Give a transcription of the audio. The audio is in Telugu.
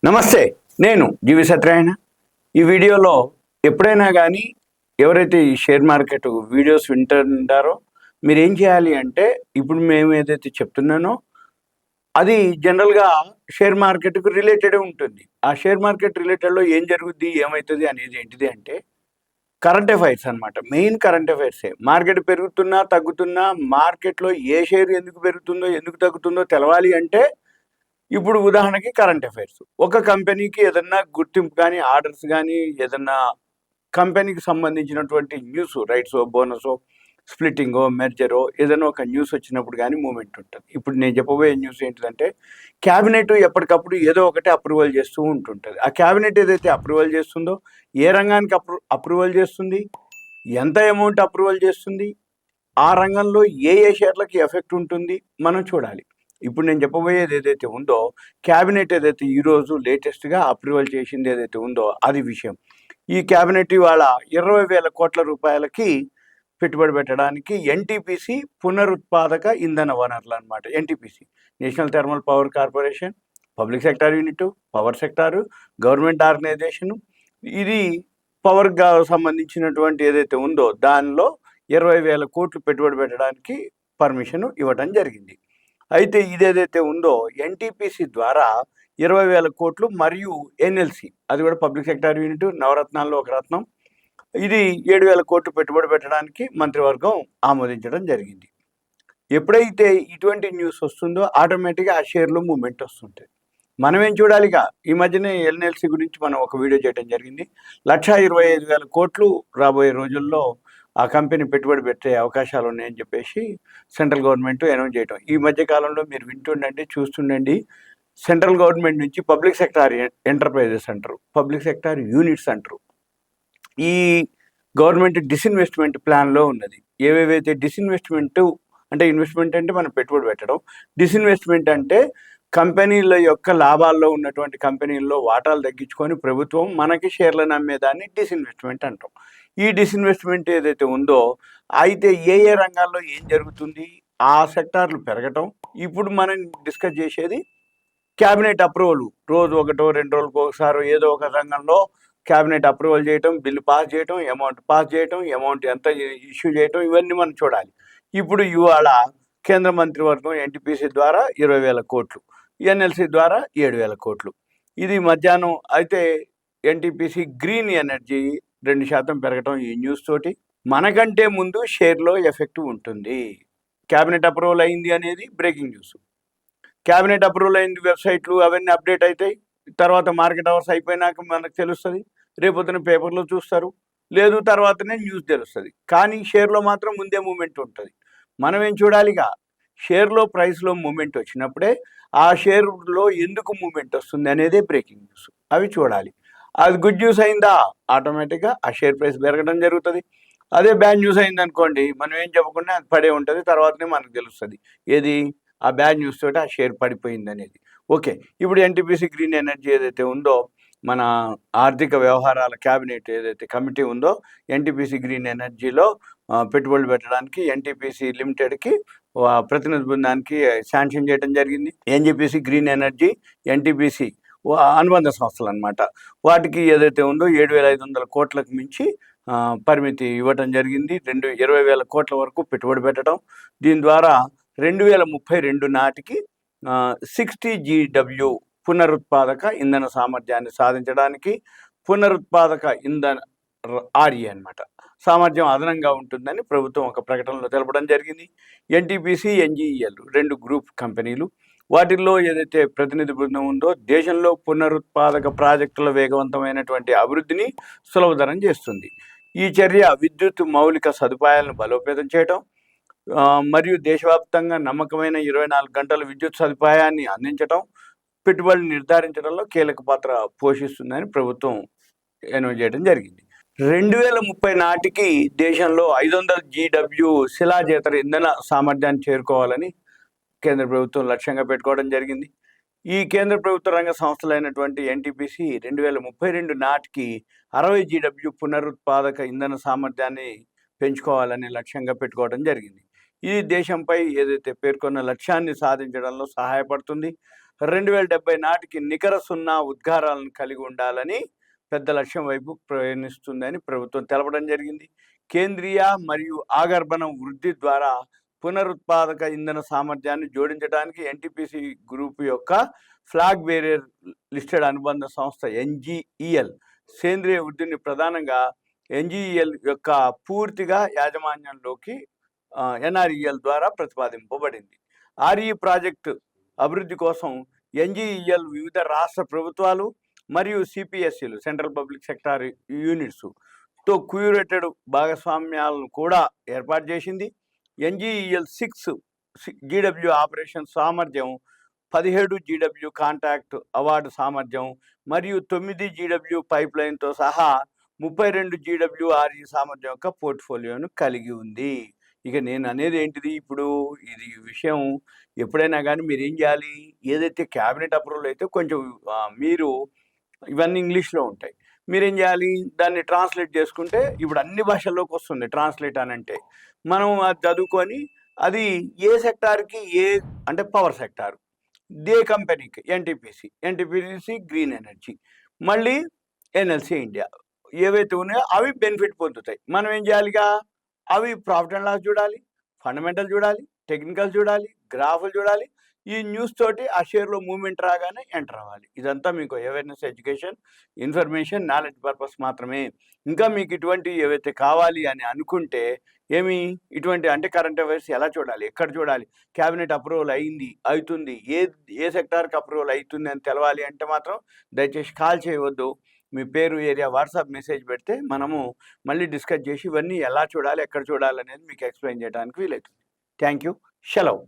నమస్తే, నేను జీవి సత్యనారాయణ. ఈ వీడియోలో ఎప్పుడైనా కానీ ఎవరైతే ఈ షేర్ మార్కెట్ వీడియోస్ వింటుంటారో మీరు ఏం చేయాలి అంటే, ఇప్పుడు మేము ఏదైతే చెప్తున్నానో అది జనరల్గా షేర్ మార్కెట్కు రిలేటెడ్ ఉంటుంది. ఆ షేర్ మార్కెట్ రిలేటెడ్లో ఏం జరుగుద్ది, ఏమవుతుంది అనేది ఏంటిది అంటే కరెంట్ అఫైర్స్ అనమాట. మెయిన్ కరెంట్ అఫైర్సే. మార్కెట్ పెరుగుతున్నా తగ్గుతున్నా మార్కెట్లో ఏ షేర్ ఎందుకు పెరుగుతుందో ఎందుకు తగ్గుతుందో తెలవాలి అంటే ఇప్పుడు ఉదాహరణకి కరెంట్ అఫైర్స్. ఒక కంపెనీకి ఏదన్నా గుర్తింపు కానీ, ఆర్డర్స్ కానీ, ఏదన్నా కంపెనీకి సంబంధించినటువంటి న్యూస్, రైట్సో, బోనసో, స్ప్లిట్టింగో, మెర్జరో ఏదైనా ఒక న్యూస్ వచ్చినప్పుడు కానీ మూమెంట్ ఉంటుంది. ఇప్పుడు నేను చెప్పబోయే న్యూస్ ఏంటిదంటే, క్యాబినెట్ ఎప్పటికప్పుడు ఏదో ఒకటి అప్రూవల్ చేస్తూ ఉంటుంటుంది. ఆ క్యాబినెట్ ఏదైతే అప్రూవల్ చేస్తుందో, ఏ రంగానికి అప్రూవల్ చేస్తుంది, ఎంత అమౌంట్ అప్రూవల్ చేస్తుంది, ఆ రంగంలో ఏ ఏ షేర్లకి ఎఫెక్ట్ ఉంటుంది మనం చూడాలి. ఇప్పుడు నేను చెప్పబోయేది ఏదైతే ఉందో, క్యాబినెట్ ఏదైతే ఈరోజు లేటెస్ట్‌గా అప్రూవల్ చేసింది ఏదైతే ఉందో అది విషయం. ఈ క్యాబినెట్ ఇవాళ 20,000 కోట్ల రూపాయలకి పెట్టుబడి పెట్టడానికి ఎన్‌టీపీసీ పునరుత్పాదక ఇంధన వనరులు అనమాట. NTPC national thermal power corporation, public sector unit, power sector, government organisation. ఇది పవర్‌గా సంబంధించినటువంటి ఏదైతే ఉందో దానిలో 20,000 కోట్లు పెట్టుబడి పెట్టడానికి పర్మిషన్ ఇవ్వడం జరిగింది. అయితే ఇదేదైతే ఉందో ఎన్టీపీసీ ద్వారా 20,000 కోట్లు మరియు ఎన్ఎల్సి, అది కూడా పబ్లిక్ సెక్టార్ యూనిట్, నవరత్నాల్లో ఒక రత్నం, ఇది 7,000 కోట్లు పెట్టుబడి పెట్టడానికి మంత్రివర్గం ఆమోదించడం జరిగింది. ఎప్పుడైతే ఇటువంటి న్యూస్ వస్తుందో ఆటోమేటిక్గా ఆ షేర్లో మూమెంట్ వస్తుంటుంది. మనం ఏం చూడాలిగా, ఈ మధ్యనే ఎన్ఎల్సి గురించి మనం ఒక వీడియో చేయడం జరిగింది. 1,25,000 కోట్లు రాబోయే రోజుల్లో ఆ కంపెనీ పెట్టుబడి పెట్టే అవకాశాలు ఉన్నాయని చెప్పేసి సెంట్రల్ గవర్నమెంట్ అనౌన్స్ చేయడం. ఈ మధ్య కాలంలో మీరు వింటుండండి, చూస్తుండండి. సెంట్రల్ గవర్నమెంట్ నుంచి పబ్లిక్ సెక్టార్ ఎంటర్ప్రైజెస్ అంటారు, పబ్లిక్ సెక్టార్ యూనిట్స్ అంటారు. ఈ గవర్నమెంట్ డిస్ఇన్వెస్ట్మెంట్ ప్లాన్లో ఉన్నది. ఏవేవైతే డిస్ఇన్వెస్ట్మెంట్ అంటే, ఇన్వెస్ట్మెంట్ అంటే మనం పెట్టుబడి పెట్టడం, డిస్ఇన్వెస్ట్మెంట్ అంటే కంపెనీల యొక్క లాభాల్లో ఉన్నటువంటి కంపెనీల్లో వాటాలు తగ్గించుకొని ప్రభుత్వం మనకి షేర్లను అమ్మేదాన్ని డిస్ఇన్వెస్ట్మెంట్ అంటాం. ఈ డిస్ఇన్వెస్ట్మెంట్ ఏదైతే ఉందో అయితే ఏ ఏ రంగాల్లో ఏం జరుగుతుంది, ఆ సెక్టార్లు పెరగటం. ఇప్పుడు మనం డిస్కస్ చేసేది క్యాబినెట్ అప్రూవల్. రోజు ఒకటో 2 రోజులకు ఒకసారి ఏదో ఒక రంగంలో క్యాబినెట్ అప్రూవల్ చేయటం, బిల్లు పాస్ చేయటం, అమౌంట్ పాస్ చేయటం, అమౌంట్ ఎంత ఇష్యూ చేయటం, ఇవన్నీ మనం చూడాలి. ఇప్పుడు ఇవాళ కేంద్ర మంత్రివర్గం ఎన్టీపీసీ ద్వారా 20,000 కోట్లు, ఎన్ఎల్సి ద్వారా 7,000 కోట్లు. ఇది మధ్యాహ్నం అయితే ఎన్టీపీసీ గ్రీన్ ఎనర్జీ 2% పెరగటం ఈ న్యూస్ తోటి మనకంటే ముందు షేర్లో ఎఫెక్ట్ ఉంటుంది. క్యాబినెట్ అప్రూవల్ అయింది అనేది బ్రేకింగ్ న్యూస్. క్యాబినెట్ అప్రూవల్ అయింది, వెబ్సైట్లు అవన్నీ అప్డేట్ అవుతాయి. తర్వాత మార్కెట్ అవర్స్ అయిపోయినాక మనకు తెలుస్తుంది. రేపొద్దున పేపర్లో చూస్తారు, లేదు తర్వాతనే న్యూస్ తెలుస్తుంది. కానీ షేర్లో మాత్రం ముందే మూమెంట్ ఉంటుంది. మనం ఏం చూడాలిగా, షేర్లో ప్రైస్లో మూమెంట్ వచ్చినప్పుడే ఆ షేర్లో ఎందుకు మూమెంట్ వస్తుంది అనేదే బ్రేకింగ్ న్యూస్. అవి చూడాలి. అది గుడ్ న్యూస్ అయిందా ఆటోమేటిక్గా ఆ షేర్ ప్రైస్ పెరగడం జరుగుతుంది. అదే బ్యాడ్ న్యూస్ అయింది అనుకోండి, మనం ఏం చెప్పకుండా అది పడే ఉంటుంది, తర్వాతనే మనకు తెలుస్తుంది ఏది ఆ బ్యాడ్ న్యూస్ తోటి ఆ షేర్ పడిపోయింది అనేది. ఓకే, ఇప్పుడు ఎన్టీపీసీ గ్రీన్ ఎనర్జీ ఏదైతే ఉందో, మన ఆర్థిక వ్యవహారాల క్యాబినెట్ ఏదైతే కమిటీ ఉందో ఎన్టీపీసీ గ్రీన్ ఎనర్జీలో పెట్టుబడులు పెట్టడానికి ఎన్టీపీసీ లిమిటెడ్కి ప్రతినిధి బృందానికి శాంక్షన్ చేయడం జరిగింది. ఎన్టీపీసీ గ్రీన్ ఎనర్జీ, ఎన్టీపీసీ అనుబంధ సంస్థలు అనమాట. వాటికి ఏదైతే ఉందో 7,500 కోట్లకు మించి పరిమితి ఇవ్వటం జరిగింది. 20,000 కోట్ల వరకు పెట్టుబడి పెట్టడం. దీని ద్వారా 2032 నాటికి 60 GW పునరుత్పాదక ఇంధన సామర్థ్యాన్ని సాధించడానికి, పునరుత్పాదక ఇంధన ఆర్ఈ అనమాట, సామర్థ్యం అదనంగా ఉంటుందని ప్రభుత్వం ఒక ప్రకటనలో తెలపడం జరిగింది. ఎన్టీపీసీ, ఎన్జీఈఎల్ 2 గ్రూప్ కంపెనీలు. వాటిల్లో ఏదైతే ప్రతినిధి బృందం ఉందో దేశంలో పునరుత్పాదక ప్రాజెక్టుల వేగవంతమైనటువంటి అభివృద్ధిని సులభతరం చేస్తుంది. ఈ చర్య విద్యుత్ మౌలిక సదుపాయాలను బలోపేతం చేయడం మరియు దేశవ్యాప్తంగా నమ్మకమైన 24 గంటల విద్యుత్ సదుపాయాన్ని అందించడం, పెట్టుబడులు నిర్ధారించడంలో కీలక పాత్ర పోషిస్తుందని ప్రభుత్వం అనౌన్స్ చేయడం జరిగింది. 2030 నాటికి దేశంలో 500 GW శిలాజేతర ఇంధన సామర్థ్యాన్ని చేరుకోవాలని కేంద్ర ప్రభుత్వం లక్ష్యంగా పెట్టుకోవడం జరిగింది. ఈ కేంద్ర ప్రభుత్వ రంగ సంస్థలైనటువంటి ఎన్టీపీసీ 2032 నాటికి 60 GW పునరుత్పాదక ఇంధన సామర్థ్యాన్ని పెంచుకోవాలని లక్ష్యంగా పెట్టుకోవడం జరిగింది. ఇది దేశంపై ఏదైతే పేర్కొన్న లక్ష్యాన్ని సాధించడంలో సహాయపడుతుంది. 2070 నాటికి నికర సున్నా ఉద్గారాలను కలిగి ఉండాలని పెద్ద లక్ష్యం వైపు ప్రయాణిస్తుందని ప్రభుత్వం తెలపడం జరిగింది. కేంద్రీయ మరియు ఆగర్భనం వృద్ధి ద్వారా పునరుత్పాదక ఇంధన సామర్థ్యాన్ని జోడించడానికి ఎన్టీపీసీ గ్రూప్ యొక్క ఫ్లాగ్ బేరియర్ లిస్టెడ్ అనుబంధ సంస్థ ఎన్జీఈఎల్ సేంద్రియ వృద్ధిని ప్రధానంగా ఎన్జీఈఎల్ యొక్క పూర్తిగా యాజమాన్యంలోకి ఎన్ఆర్ఈఎల్ ద్వారా ప్రతిపాదింపబడింది. ఆర్ఈ ప్రాజెక్టు అభివృద్ధి కోసం ఎన్జీఈఎల్ వివిధ రాష్ట్ర ప్రభుత్వాలు మరియు సిపిఎస్సిలు సెంట్రల్ పబ్లిక్ సెక్టార్ యూనిట్స్తో క్యూరేటెడ్ భాగస్వామ్యాలను కూడా ఏర్పాటు చేసింది. ఎన్జీఈఎల్ 6 జీడబ్ల్యూ ఆపరేషన్ సామర్థ్యం, 17 జీడబ్ల్యూ కాంటాక్ట్ అవార్డు సామర్థ్యం మరియు 9 జీడబ్ల్యూ పైప్ లైన్తో సహా 32 జీడబ్ల్యూ ఆర్ఈ సామర్థ్యం యొక్క పోర్ట్ఫోలియోను కలిగి ఉంది. ఇక నేను అనేది ఏంటిది, ఇప్పుడు ఇది విషయం ఎప్పుడైనా కానీ మీరు ఏం చేయాలి, ఏదైతే క్యాబినెట్ అప్రూవల్ అయితే కొంచెం మీరు ఇవన్నీ ఇంగ్లీష్లో ఉంటాయి, మీరేం చేయాలి దాన్ని ట్రాన్స్లేట్ చేసుకుంటే ఇప్పుడు అన్ని భాషల్లోకి వస్తుంది. ట్రాన్స్లేట్ అని అంటే మనం అది చదువుకొని అది ఏ సెక్టార్కి అంటే పవర్ సెక్టార్, దే కంపెనీకి ఎన్టీపీసీ గ్రీన్ ఎనర్జీ, మళ్ళీ ఎన్ఎల్సీ ఇండియా ఏవైతే ఉన్నాయో అవి బెనిఫిట్ పొందుతాయి. మనం ఏం చేయాలిగా అవి ప్రాఫిట్ అండ్ లాస్ చూడాలి, ఫండమెంటల్ చూడాలి, టెక్నికల్ చూడాలి, గ్రాఫ్లు చూడాలి. ఈ న్యూస్ తోటి ఆ షేర్లో మూవ్మెంట్ రాగానే ఎంటర్ అవ్వాలి. ఇదంతా మీకు awareness, education, information, knowledge purpose మాత్రమే. ఇంకా మీకు ఇటువంటి ఏవైతే కావాలి అని అనుకుంటే ఇటువంటి అంటే కరెంట్ అఫైర్స్ ఎలా చూడాలి, ఎక్కడ చూడాలి, క్యాబినెట్ అప్రూవల్ అవుతుంది, ఏ సెక్టార్కి అప్రూవల్ అవుతుంది అని తెలవాలి అంటే మాత్రం దయచేసి కాల్ చేయవద్దు. మీ పేరు, ఏరియా, వాట్సాప్ మెసేజ్ పెడితే మనము మళ్ళీ డిస్కస్ చేసి ఇవన్నీ ఎలా చూడాలి, ఎక్కడ చూడాలి అనేది మీకు ఎక్స్ప్లెయిన్ చేయడానికి వీలవుతుంది. Thank you. సెలవు.